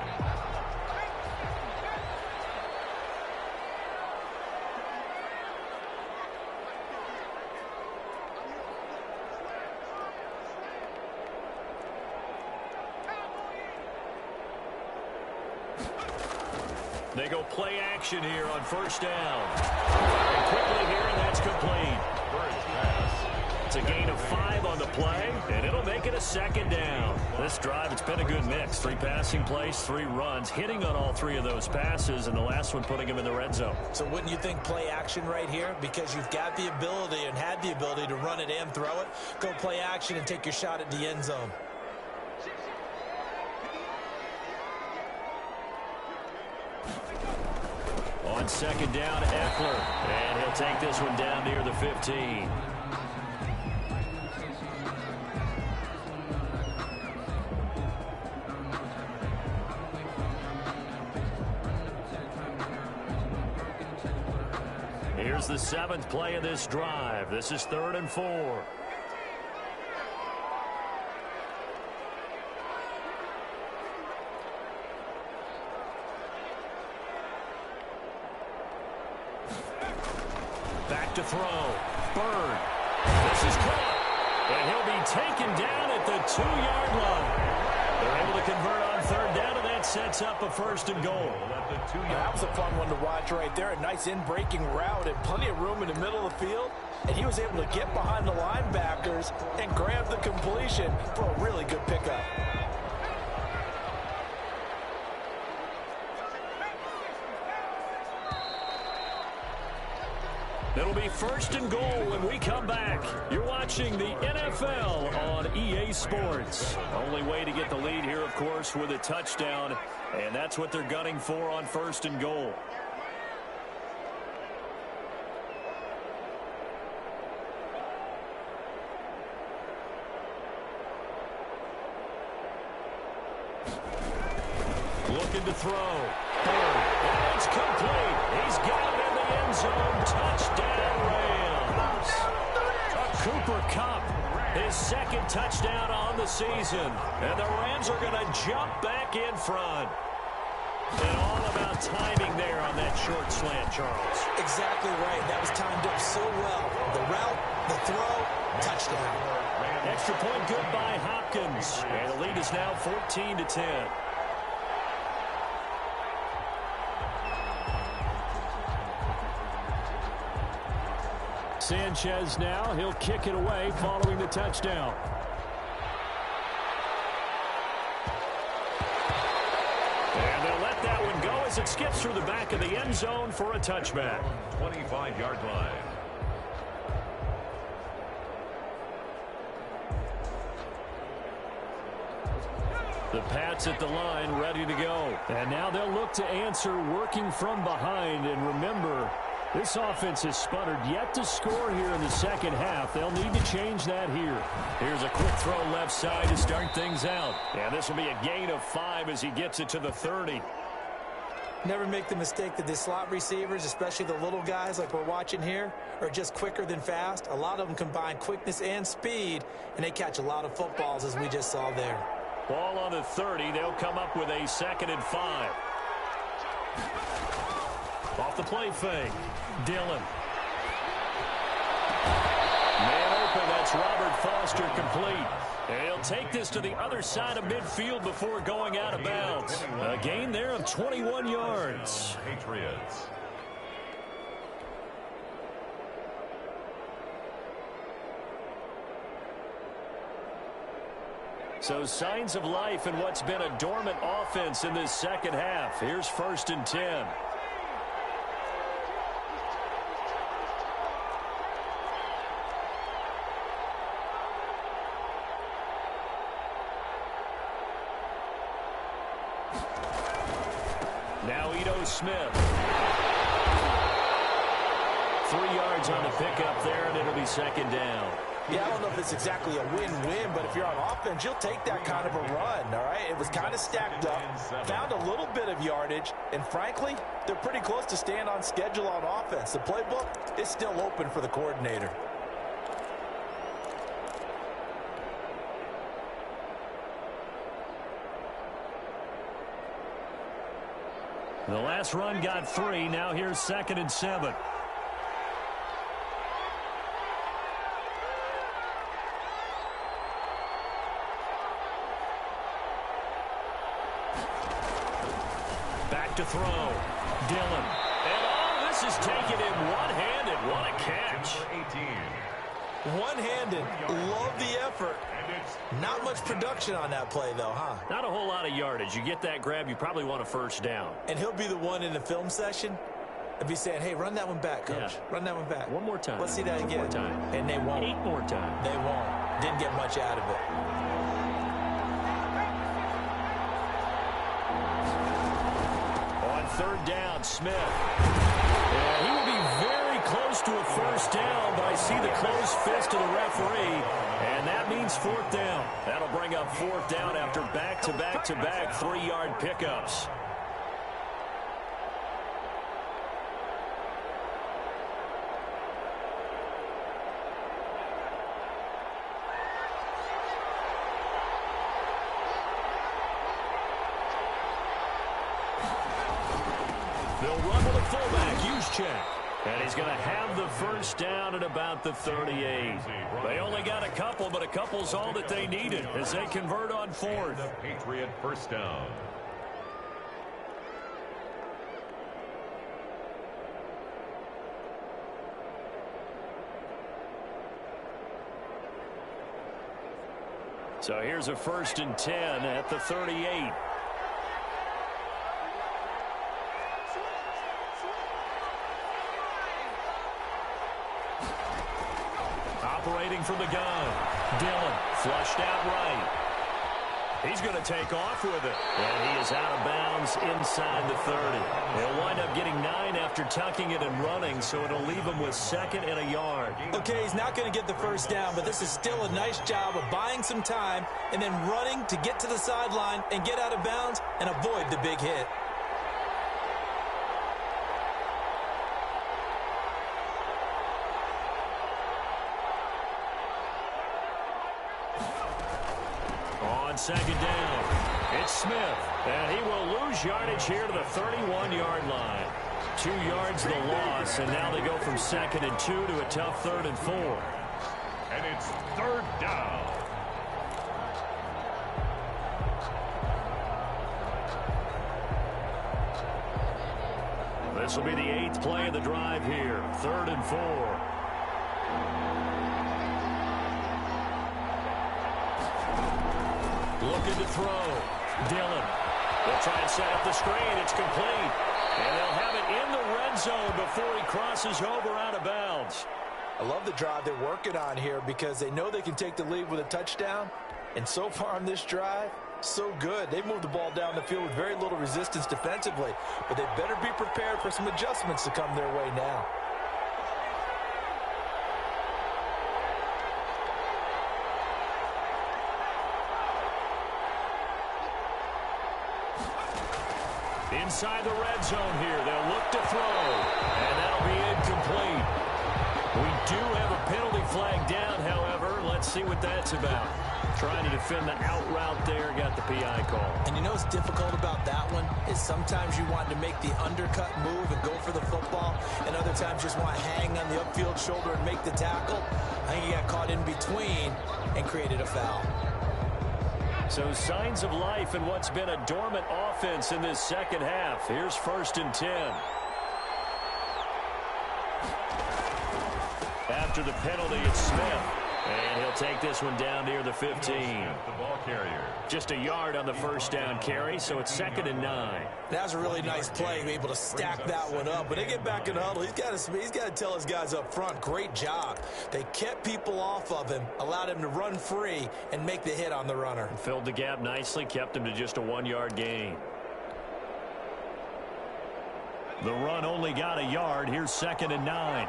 [SPEAKER 1] They go play action here on first down. And quickly here, and that's complete.
[SPEAKER 2] First pass.
[SPEAKER 1] It's a gain of 5 on the play, and it'll make it a 2nd down. This drive, it's been a good mix. 3 passing plays, 3 runs, hitting on all 3 of those passes, and the last one putting him in the red zone.
[SPEAKER 3] So wouldn't you think play action right here? Because you've got the ability and had the ability to run it and throw it. Go play action and take your shot at the end zone.
[SPEAKER 1] On 2nd down, Eckler. And he'll take this one down near the 15. Here's the 7th play of this drive. This is 3rd and 4. to throw. Bird. This is caught. And he'll be taken down at the 2-yard line. They're able to convert on third down, and that sets up a first and goal.
[SPEAKER 3] That was a fun one to watch right there. A nice in-breaking route and plenty of room in the middle of the field. And he was able to get behind the linebackers and grab the completion for a really good pickup.
[SPEAKER 1] It'll be first and goal when we come back. You're watching the NFL on EA Sports. Only way to get the lead here, of course, with a touchdown. And that's what they're gunning for on first and goal. Looking to throw. And it's complete. He's got it in the end zone. Touchdown, Rams. Cooper Kupp, his second touchdown on the season. And the Rams are going to jump back in front. And all about timing there on that short slant, Charles.
[SPEAKER 3] Exactly right. That was timed up so well. The route, the throw, touchdown.
[SPEAKER 1] Extra point good by Hopkins. And the lead is now 14-10. Sanchez now, he'll kick it away following the touchdown. And they'll let that one go as it skips through the back of the end zone for a touchback.
[SPEAKER 2] 25-yard line.
[SPEAKER 1] The Pats at the line ready to go. And now they'll look to answer working from behind. And remember, this offense has sputtered yet to score here in the second half. They'll need to change that here. Here's a quick throw left side to start things out. And this will be a gain of 5 as he gets it to the 30.
[SPEAKER 3] Never make the mistake that the slot receivers, especially the little guys like we're watching here, are just quicker than fast. A lot of them combine quickness and speed, and they catch a lot of footballs, as we just saw there.
[SPEAKER 1] Ball on the 30. They'll come up with a 2nd and 5. Off the play fake. Dillon. Man open. That's Robert Foster complete. And he'll take this to the other side of midfield before going out of bounds. A gain there of 21 yards.
[SPEAKER 2] Patriots.
[SPEAKER 1] So signs of life in what's been a dormant offense in this second half. Here's 1st and 10. Now Ito Smith. 3 yards on the pickup there, and it'll be 2nd down.
[SPEAKER 3] Yeah, I don't know if it's exactly a win-win, but if you're on offense, you'll take that kind of a run, all right? It was kind of stacked up, found a little bit of yardage, and frankly, they're pretty close to staying on schedule on offense. The playbook is still open for the coordinator.
[SPEAKER 1] The last run got 3. Now here's 2nd and 7. Back to throw. Dillon. And oh, this is taken in one-handed. What a catch.
[SPEAKER 3] One-handed. Love the effort. Not much production on that play, though, huh?
[SPEAKER 1] Not a whole lot of yardage. You get that grab, you probably want a 1st down.
[SPEAKER 3] And he'll be the one in the film session and be saying, hey, run that one back, coach.
[SPEAKER 1] Yeah.
[SPEAKER 3] Run that one back.
[SPEAKER 1] One more time.
[SPEAKER 3] Let's see that again.
[SPEAKER 1] One more time.
[SPEAKER 3] And they won't.
[SPEAKER 1] 8 more times.
[SPEAKER 3] They won't. Didn't get much out of it.
[SPEAKER 1] On 3rd down, Smith. Yeah, he will be very close to a 1st down, but I see the closed fist of the referee, and that means 4th down. That'll bring up 4th down after back-to-back-to-back 3-yard pickups. They'll run with a fullback. Use check. And he's going to have the first down at about the 38. They only got a couple, but a couple's all that they needed as they convert on fourth.
[SPEAKER 2] The Patriot first down.
[SPEAKER 1] So here's a 1st and 10 at the 38. Operating from the gun. Dillon flushed out right. He's going to take off with it. And he is out of bounds inside the 30. He'll wind up getting 9 after tucking it and running, so it'll leave him with 2nd and a yard.
[SPEAKER 3] Okay, he's not going to get the first down, but this is still a nice job of buying some time and then running to get to the sideline and get out of bounds and avoid the big hit.
[SPEAKER 1] On 2nd down, it's Smith, and he will lose yardage here to the 31-yard line. 2 yards the loss, and now they go from 2nd and 2 to a tough 3rd and 4.
[SPEAKER 2] And it's 3rd down.
[SPEAKER 1] This will be the 8th play of the drive here, 3rd and 4. Looking to throw. Dillon. They'll try and set up the screen. It's complete. And they'll have it in the red zone before he crosses over out of bounds.
[SPEAKER 3] I love the drive they're working on here because they know they can take the lead with a touchdown. And so far on this drive, so good. They moved the ball down the field with very little resistance defensively. But they better be prepared for some adjustments to come their way now.
[SPEAKER 1] Inside the red zone here, they'll look to throw, and that'll be incomplete. We do have a penalty flag down, however. Let's see what that's about. Trying to defend the out route there, got the PI call.
[SPEAKER 3] And you know what's difficult about that one is sometimes you want to make the undercut move and go for the football, and other times just want to hang on the upfield shoulder and make the tackle. I think he got caught in between and created a foul.
[SPEAKER 1] So signs of life in what's been a dormant offense in this 2nd half. Here's 1st and 10. After the penalty, it's Smith. And he'll take this one down near the 15.
[SPEAKER 2] The ball carrier.
[SPEAKER 1] Just a yard on the 1st down carry, so it's 2nd and 9.
[SPEAKER 3] That was a really nice play, able to stack that one up. When they get back in the huddle, he's got to tell his guys up front, great job. They kept people off of him, allowed him to run free, and make the hit on the runner.
[SPEAKER 1] Filled the gap nicely, kept him to just a 1-yard gain. The run only got a yard. Here's 2nd and 9.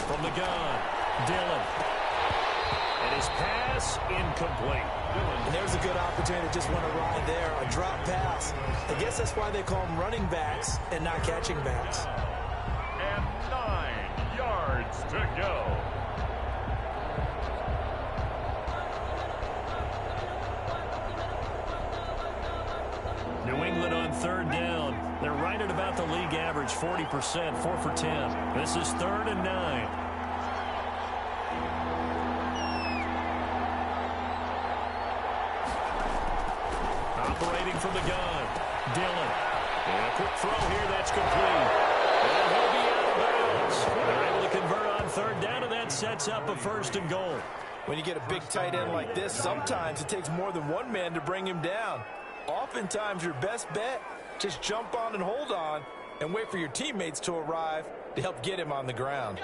[SPEAKER 1] From the gun, Dillon. And his pass incomplete.
[SPEAKER 3] And there's a good opportunity to just want to ride there, a drop pass. I guess that's why they call them running backs and not catching backs.
[SPEAKER 2] And 9 yards to go.
[SPEAKER 1] New England on 3rd down. They're right at about the league average, 40%, 4 for 10. This is 3rd and 9. Operating from the gun, Dillon. And a quick throw here, that's complete. And he'll be out of bounds. They're able to convert on 3rd down, and that sets up a 1st and goal.
[SPEAKER 3] When you get a big tight end like this, sometimes it takes more than one man to bring him down. Oftentimes, your best bet, just jump on and hold on and wait for your teammates to arrive to help get him on the ground.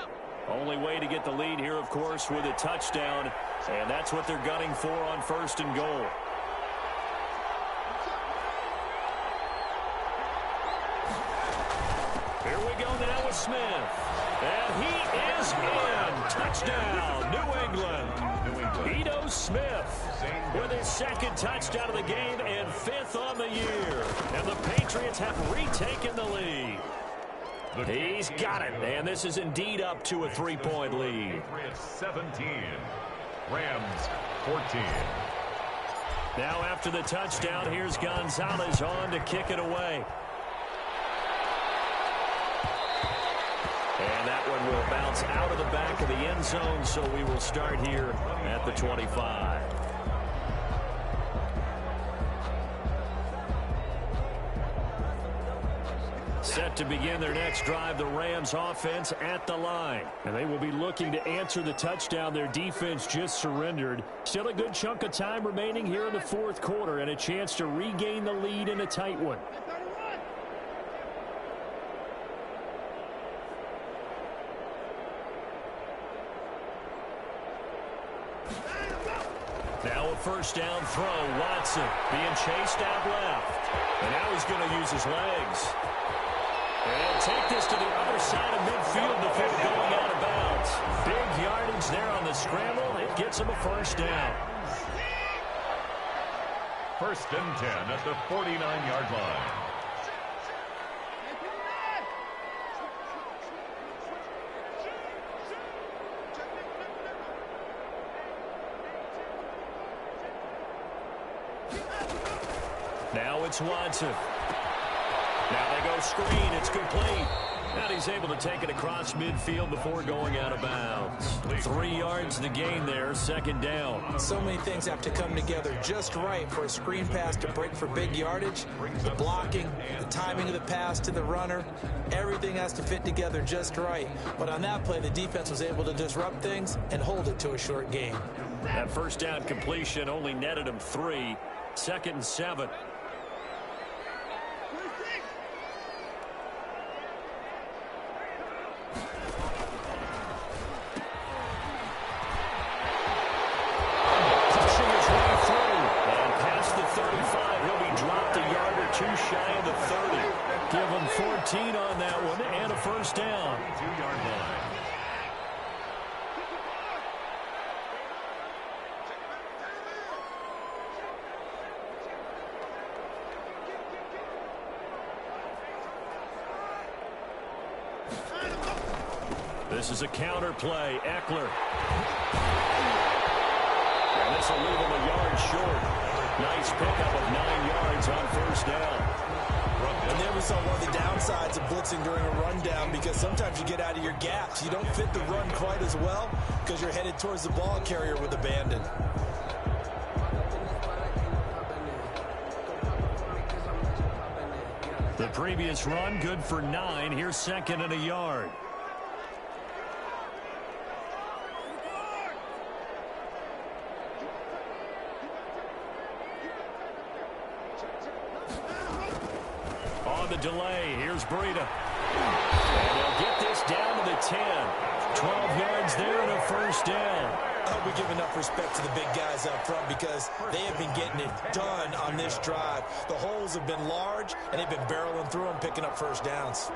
[SPEAKER 1] Only way to get the lead here, of course, with a touchdown, and that's what they're gunning for on 1st and goal. Here we go now with Smith. And he is in. Touchdown, New England. Ito Smith with his 2nd touchdown of the game and 5th on the year. And the Patriots have retaken the lead. He's got it, and this is indeed up to a 3-point lead.
[SPEAKER 2] 17. Rams 14.
[SPEAKER 1] Now after the touchdown, here's Gonzalez on to kick it away. And that one will bounce out of the back of the end zone, so we will start here at the 25. Set to begin their next drive, the Rams offense at the line. And they will be looking to answer the touchdown their defense just surrendered. Still a good chunk of time remaining here in the fourth quarter and a chance to regain the lead in a tight one. Now a first down throw. Watson being chased out left. And now he's going to use his legs. And take this to the other side of midfield before going out of bounds. Big yardage there on the scramble. It gets him a first down.
[SPEAKER 2] First and 10 at the 49-yard line.
[SPEAKER 1] Now it's Watson. Now they go screen. It's complete. And he's able to take it across midfield before going out of bounds. 3 yards the gain there, second down.
[SPEAKER 3] So many things have to come together just right for a screen pass to break for big yardage. The blocking, the timing of the pass to the runner, everything has to fit together just right. But on that play, the defense was able to disrupt things and hold it to a short gain.
[SPEAKER 1] That first down completion only netted him 3. Second and 7. Shy of the 30. Give him 14 on that one and a first down.
[SPEAKER 2] 2-yard line.
[SPEAKER 1] This is a counter play. Eckler. And this will leave him a yard short. Nice pickup of 9 yards on first down.
[SPEAKER 3] And there we saw one of the downsides of blitzing during a rundown, because sometimes you get out of your gaps. You don't fit the run quite as well because you're headed towards the ball carrier with abandon.
[SPEAKER 1] The previous run good for 9. Here's second and a yard. On the delay, here's Breida. And they'll get this down to the 10. 12 yards there and a first down.
[SPEAKER 3] We give enough respect to the big guys up front because they have been getting it done on this drive. The holes have been large, and they've been barreling through them, picking up first downs.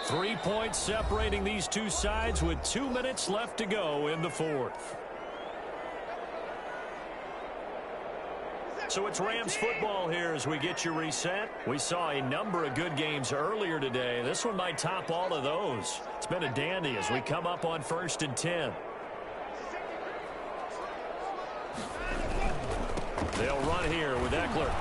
[SPEAKER 1] Three points separating these two sides with 2 minutes left to go in the fourth. So it's Rams football here as we get you reset. We saw a number of good games earlier today. This one might top all of those. It's been a dandy as we come up on first and 10. They'll run here with Eckler.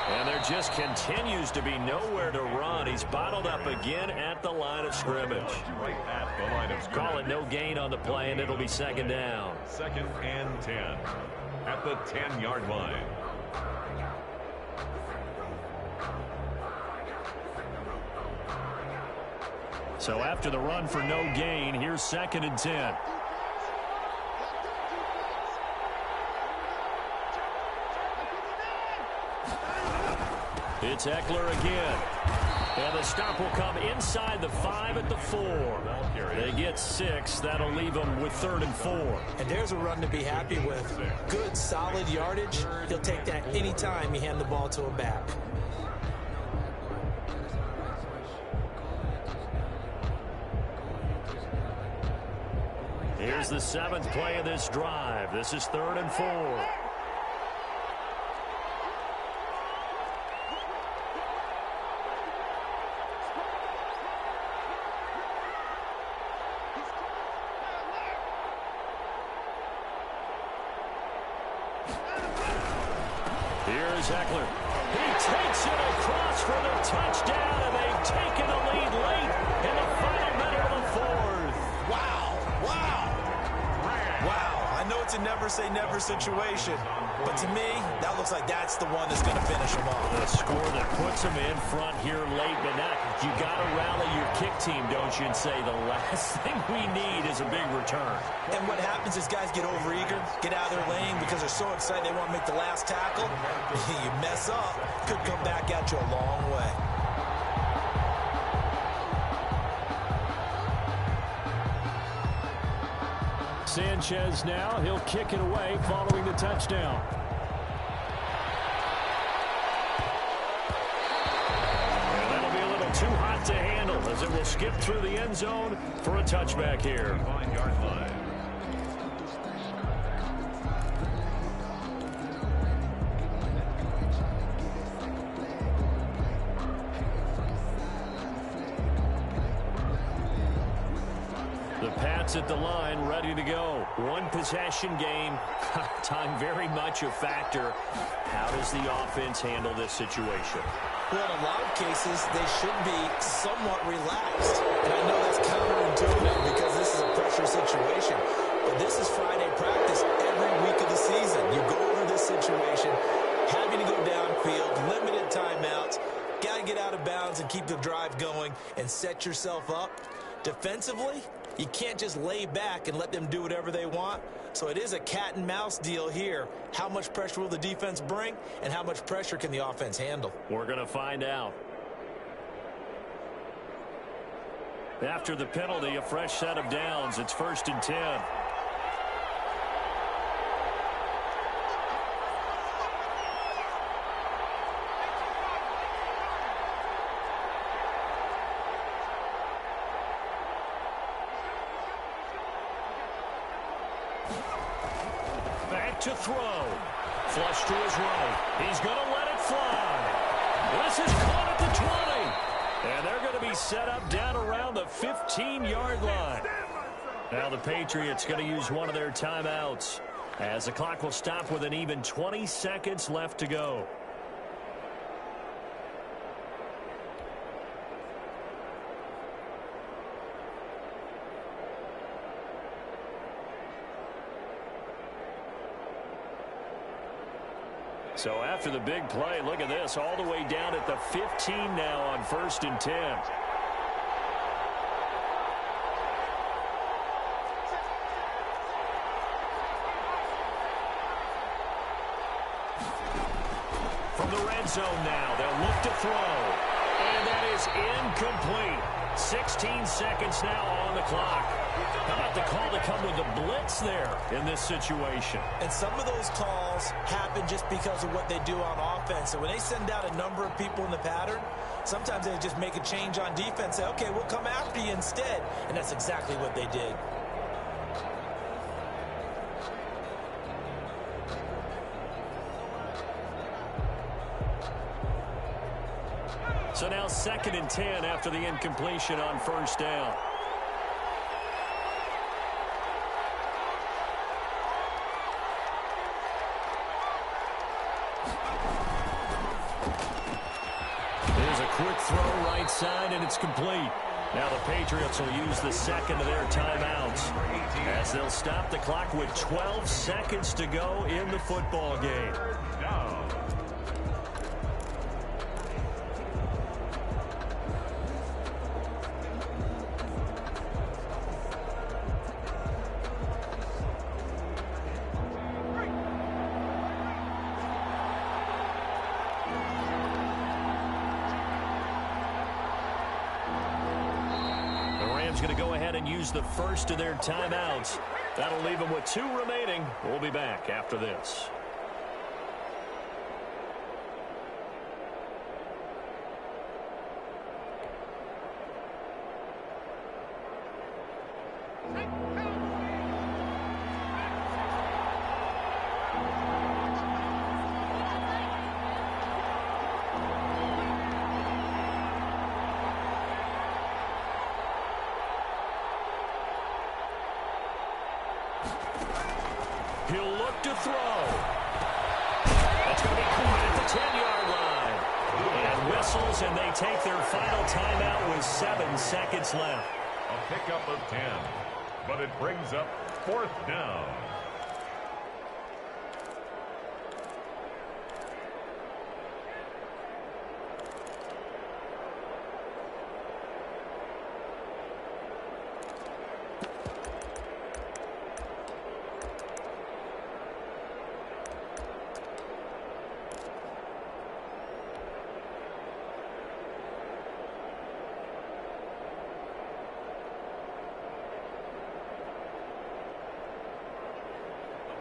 [SPEAKER 1] And there just continues to be nowhere to run. He's bottled up again at the line of scrimmage.
[SPEAKER 2] Right at the line of scrimmage.
[SPEAKER 1] Call it no gain on the play, and it'll be second down.
[SPEAKER 2] Second and 10 at the 10-yard line.
[SPEAKER 1] So after the run for no gain, here's second and 10. It's Eckler again. And the stop will come inside the 5 at the 4. They get 6. That'll leave them with third and 4.
[SPEAKER 3] And there's a run to be happy with. Good, solid yardage. He'll take that any time you hand the ball to him back.
[SPEAKER 1] Here's the 7th play of this drive. This is 3rd and 4. Here's Eckler. He takes it across for the touchdown, and they've taken the lead late in the final minute of the 4th.
[SPEAKER 3] Wow. I know it's a never-say-never situation, but to me, that looks like that's the one that's going to finish them off.
[SPEAKER 1] The score that puts them in front here late, but now you got to rally your kick team, don't you, and say the last thing we need is a big return.
[SPEAKER 3] And what happens is guys get overeager, get out of their lane because they're so excited they want to make the last tackle. You mess up, could come back at you a long way.
[SPEAKER 1] Sanchez now, he'll kick it away following the touchdown. And that'll be a little too hot to handle as it will skip through the end zone for a touchback here.
[SPEAKER 2] 5-yard line.
[SPEAKER 1] The Pats at the line, ready to go. One possession game. Time very much a factor. How does the offense handle this situation?
[SPEAKER 3] Well, in a lot of cases, they should be somewhat relaxed. And I know that's counterintuitive because this is a pressure situation. But this is Friday practice every week of the season. You go over this situation, having to go downfield, limited timeouts, got to get out of bounds and keep the drive going and set yourself up. Defensively, you can't just lay back and let them do whatever they want. So it is a cat and mouse deal here. How much pressure will the defense bring, and how much pressure can the offense handle?
[SPEAKER 1] We're going to find out. After the penalty, a fresh set of downs. It's 1st and 10. To throw. Flush to his right. He's going to let it fly. This is caught at the 20. And they're going to be set up down around the 15-yard line. Now the Patriots going to use one of their timeouts as the clock will stop with an even 20 seconds left to go. So after the big play, look at this, all the way down at the 15 now on 1st and 10. From the red zone now, they'll look to throw. And that is incomplete. 16 seconds now on the clock. How about the call to come with the blitz there in this situation?
[SPEAKER 3] And some of those calls happen just because of what they do on offense. So when they send out a number of people in the pattern, sometimes they just make a change on defense. Say, okay, we'll come after you instead. And that's exactly what they did.
[SPEAKER 1] So now 2nd and 10 after the incompletion on 1st down. There's a quick throw right side, and it's complete. Now the Patriots will use the 2nd of their timeouts as they'll stop the clock with 12 seconds to go in the football game. Going to go ahead and use the 1st of their timeouts. That'll leave them with 2 remaining. We'll be back after this. He'll look to throw. That's going to be caught at the 10-yard line. And whistles, and they take their final timeout with 7 seconds left.
[SPEAKER 2] A pickup of 10, but it brings up 4th down.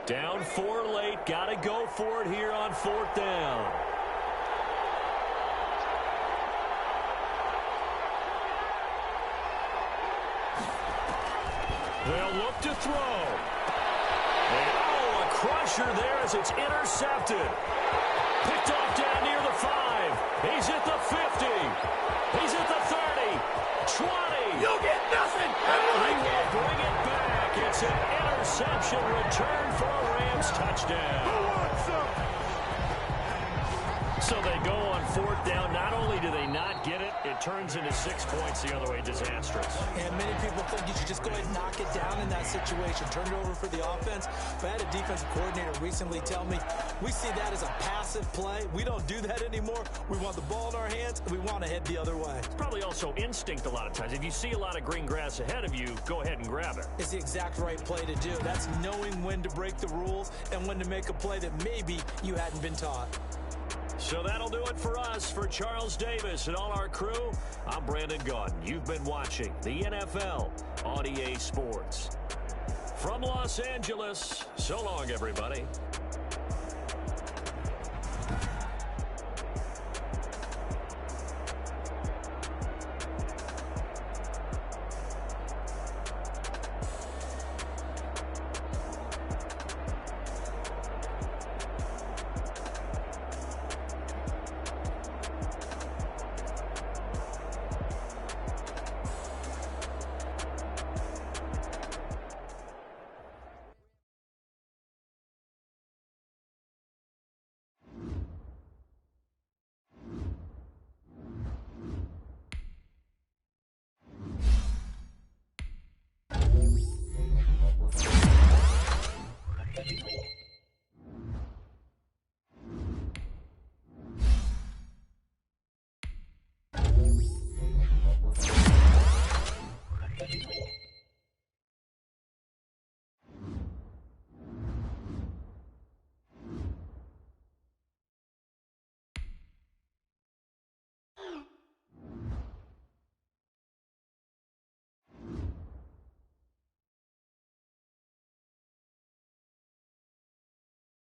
[SPEAKER 1] Down 4 late. Got to go for it here on 4th down. They'll look to throw. Oh, a crusher there as it's intercepted. Picked off down near the 5. He's at the 50. He's at the 30. 20.
[SPEAKER 5] You'll get nothing.
[SPEAKER 1] He will bring it back. It's an interception return for a Rams touchdown. So they go on 4th down. Not only do they not get it, it turns into 6 points the other way. Disastrous.
[SPEAKER 3] And many people think you should just go ahead and knock it down in that situation. Turn it over for the offense. But I had a defensive coordinator recently tell me, we see that as a passive play. We don't do that anymore. We want the ball in our hands, and we want to head the other way.
[SPEAKER 1] It's probably also instinct a lot of times. If you see a lot of green grass ahead of you, go ahead and grab it.
[SPEAKER 3] It's the exact right play to do. That's knowing when to break the rules and when to make a play that maybe you hadn't been taught.
[SPEAKER 1] So that'll do it for us. For Charles Davis and all our crew, I'm Brandon Gaudin. You've been watching the NFL on EA Sports. From Los Angeles, so long, everybody.